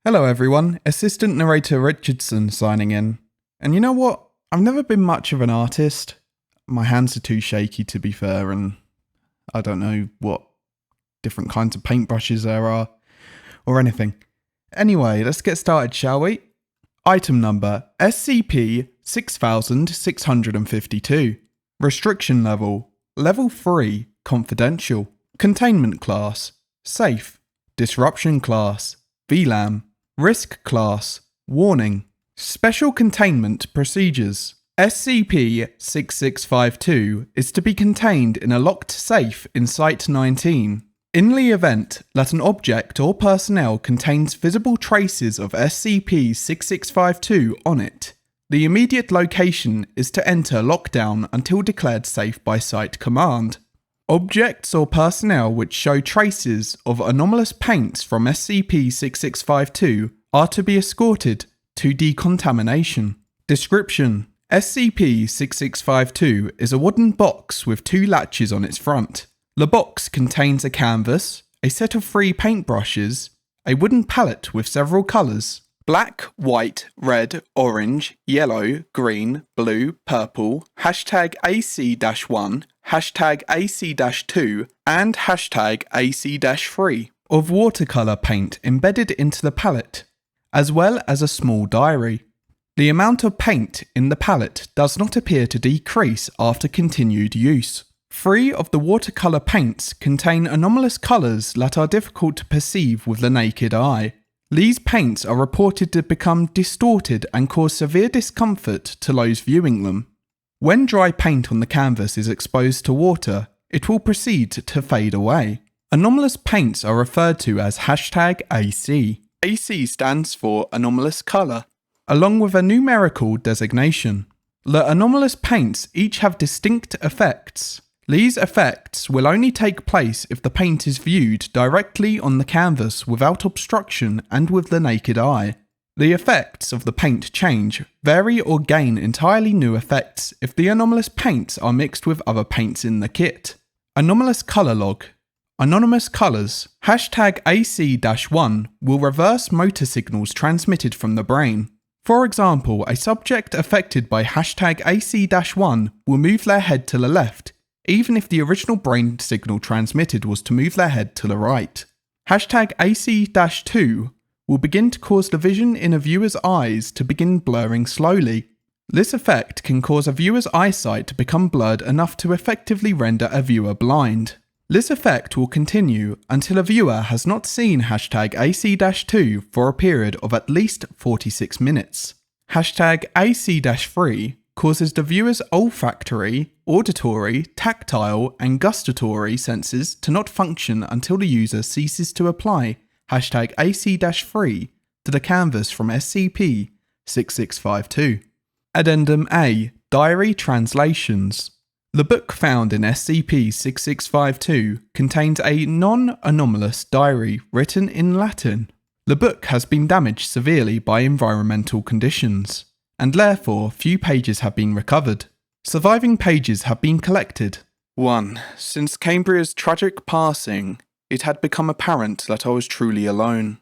Hello everyone, Assistant Narrator Richardson signing in. And you know what? I've never been much of an artist. My hands are too shaky to be fair, and I don't know what different kinds of paintbrushes there are, or anything. Anyway, let's get started, shall we? Item number SCP-6652. Restriction level, Level 3, Confidential. Containment class, Safe. Disruption class, VLAN. Risk class, Warning. Special containment procedures. SCP-6652 is to be contained in a locked safe in Site-19. In the event that an object or personnel contains visible traces of SCP-6652 on it, the immediate location is to enter lockdown until declared safe by Site Command. Objects or personnel which show traces of anomalous paints from SCP-6652 are to be escorted to decontamination. Description: SCP-6652 is a wooden box with 2 latches on its front. The box contains a canvas, a set of 3 paintbrushes, a wooden palette with several colours: black, white, red, orange, yellow, green, blue, purple, #AC-1, #AC-2, and #AC-3 of watercolour paint embedded into the palette, as well as a small diary. The amount of paint in the palette does not appear to decrease after continued use. 3 of the watercolour paints contain anomalous colours that are difficult to perceive with the naked eye. These paints are reported to become distorted and cause severe discomfort to those viewing them. When dry paint on the canvas is exposed to water, it will proceed to fade away. Anomalous paints are referred to as #AC. AC stands for Anomalous Colour, along with a numerical designation. The anomalous paints each have distinct effects. These effects will only take place if the paint is viewed directly on the canvas without obstruction and with the naked eye. The effects of the paint change, vary or gain entirely new effects if the anomalous paints are mixed with other paints in the kit. Anomalous Colour Log. Anonymous colours. #AC-1 will reverse motor signals transmitted from the brain. For example, a subject affected by #AC-1 will move their head to the left, even if the original brain signal transmitted was to move their head to the right. #AC-2 will begin to cause the vision in a viewer's eyes to begin blurring slowly. This effect can cause a viewer's eyesight to become blurred enough to effectively render a viewer blind. This effect will continue until a viewer has not seen #AC-2 for a period of at least 46 minutes. #AC-3 causes the viewer's olfactory, auditory, tactile, and gustatory senses to not function until the user ceases to apply #AC-3 to the canvas from SCP-6652. Addendum A. Diary Translations. The book found in SCP-6652 contains a non-anomalous diary written in Latin. The book has been damaged severely by environmental conditions, and therefore few pages have been recovered. Surviving pages have been collected. 1. Since Cambria's tragic passing, it had become apparent that I was truly alone.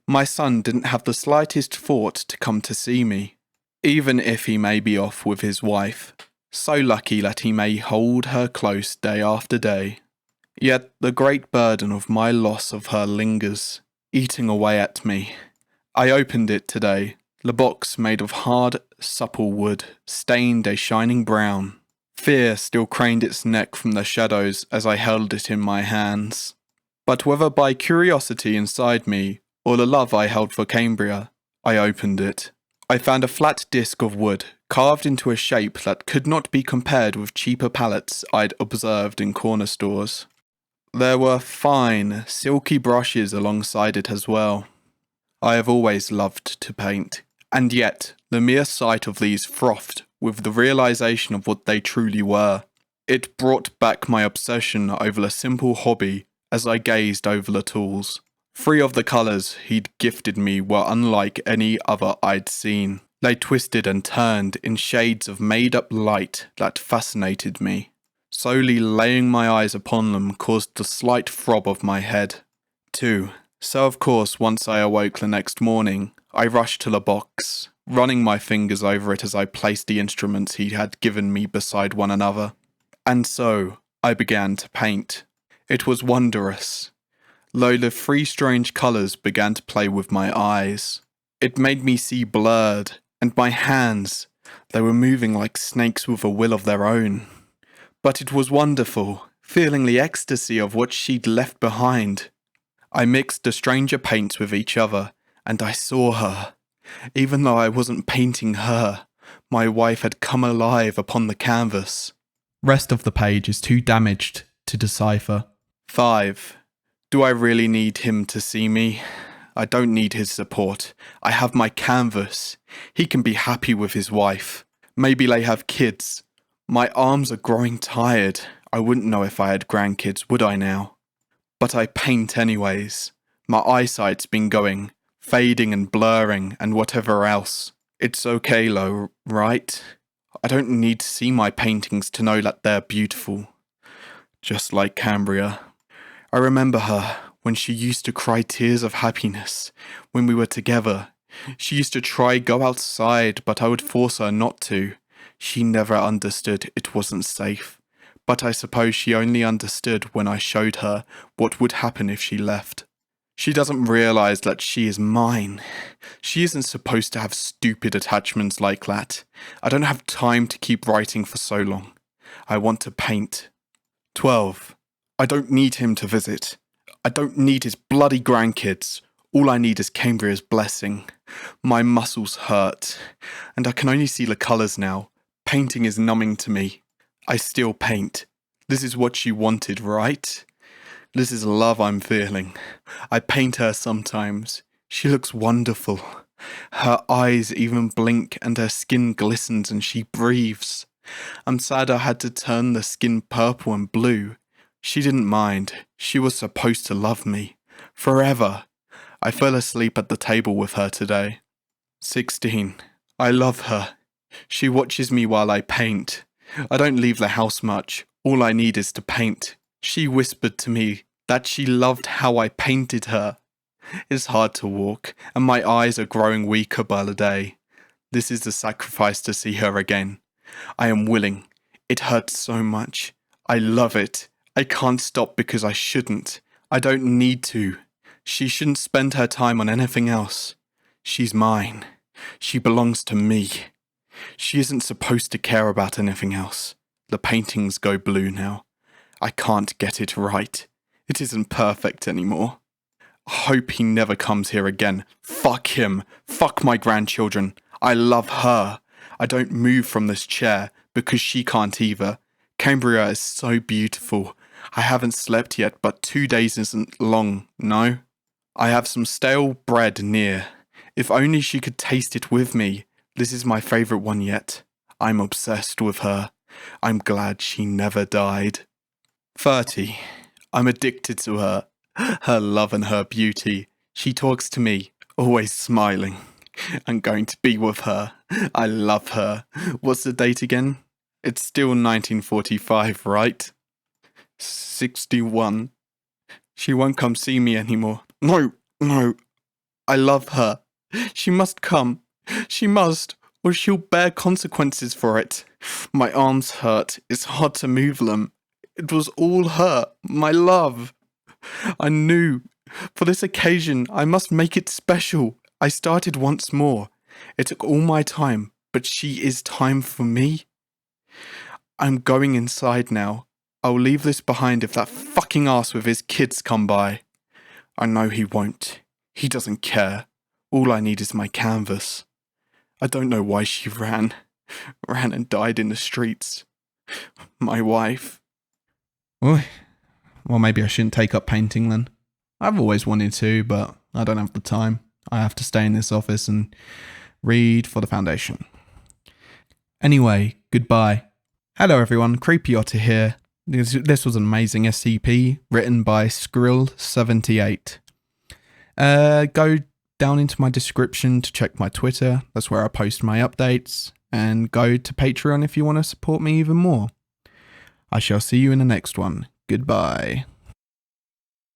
My son didn't have the slightest thought to come to see me, even if he may be off with his wife, so lucky that he may hold her close day after day. Yet the great burden of my loss of her lingers, eating away at me. I opened it today. The box, made of hard, supple wood, stained a shining brown. Fear still craned its neck from the shadows as I held it in my hands. But whether by curiosity inside me, or the love I held for Cambria, I opened it. I found a flat disc of wood, carved into a shape that could not be compared with cheaper palettes I'd observed in corner stores. There were fine, silky brushes alongside it as well. I have always loved to paint, and yet the mere sight of these frothed with the realization of what they truly were. It brought back my obsession over the simple hobby as I gazed over the tools. 3 of the colours he'd gifted me were unlike any other I'd seen. They twisted and turned in shades of made-up light that fascinated me. Solely laying my eyes upon them caused the slight throb of my head. 2. So of course, once I awoke the next morning, I rushed to the box, running my fingers over it as I placed the instruments he had given me beside one another. And so, I began to paint. It was wondrous. Though the three strange colours began to play with my eyes. It made me see blurred, and my hands, they were moving like snakes with a will of their own. But it was wonderful, feeling the ecstasy of what she'd left behind. I mixed the stranger paints with each other, and I saw her. Even though I wasn't painting her, my wife had come alive upon the canvas. Rest of the page is too damaged to decipher. 5. Do I really need him to see me? I don't need his support. I have my canvas. He can be happy with his wife. Maybe they have kids. My arms are growing tired. I wouldn't know if I had grandkids, would I now? But I paint anyways. My eyesight's been going, fading and blurring and whatever else. It's okay though, right? I don't need to see my paintings to know that they're beautiful. Just like Cambria. I remember her when she used to cry tears of happiness when we were together. She used to try go outside, but I would force her not to. She never understood it wasn't safe. But I suppose she only understood when I showed her what would happen if she left. She doesn't realise that she is mine. She isn't supposed to have stupid attachments like that. I don't have time to keep writing for so long. I want to paint. 12. I don't need him to visit. I don't need his bloody grandkids. All I need is Cambria's blessing. My muscles hurt, and I can only see the colours now. Painting is numbing to me. I still paint. This is what she wanted, right? This is love I'm feeling. I paint her sometimes. She looks wonderful. Her eyes even blink and her skin glistens and she breathes. I'm sad I had to turn the skin purple and blue. She didn't mind. She was supposed to love me. Forever. I fell asleep at the table with her today. 16. I love her. She watches me while I paint. I don't leave the house much. All I need is to paint. She whispered to me that she loved how I painted her. It's hard to walk, and my eyes are growing weaker by the day. This is the sacrifice to see her again. I am willing. It hurts so much. I love it. I can't stop because I shouldn't. I don't need to. She shouldn't spend her time on anything else. She's mine. She belongs to me. She isn't supposed to care about anything else. The paintings go blue now. I can't get it right. It isn't perfect anymore. I hope he never comes here again. Fuck him. Fuck my grandchildren. I love her. I don't move from this chair because she can't either. Cambria is so beautiful. I haven't slept yet, but 2 days isn't long, no? I have some stale bread near. If only she could taste it with me. This is my favourite one yet. I'm obsessed with her. I'm glad she never died. 30. I'm addicted to her. Her love and her beauty. She talks to me, always smiling. I'm going to be with her. I love her. What's the date again? It's still 1945, right? 61. She won't come see me anymore. No. I love her. She must come. She must, or she'll bear consequences for it. My arms hurt. It's hard to move them. It was all her, my love. I knew. For this occasion, I must make it special. I started once more. It took all my time, but she is time for me. I'm going inside now. I'll leave this behind if that fucking ass with his kids come by. I know he won't. He doesn't care. All I need is my canvas. I don't know why she ran and died in the streets. My wife. Well, maybe I shouldn't take up painting then. I've always wanted to, but I don't have the time. I have to stay in this office and read for the foundation. Anyway, goodbye. Hello everyone, Creepy Otter here. This was an amazing SCP written by Skrill78. Go down into my description to check my Twitter. That's where I post my updates. And go to Patreon if you want to support me even more. I shall see you in the next one. Goodbye.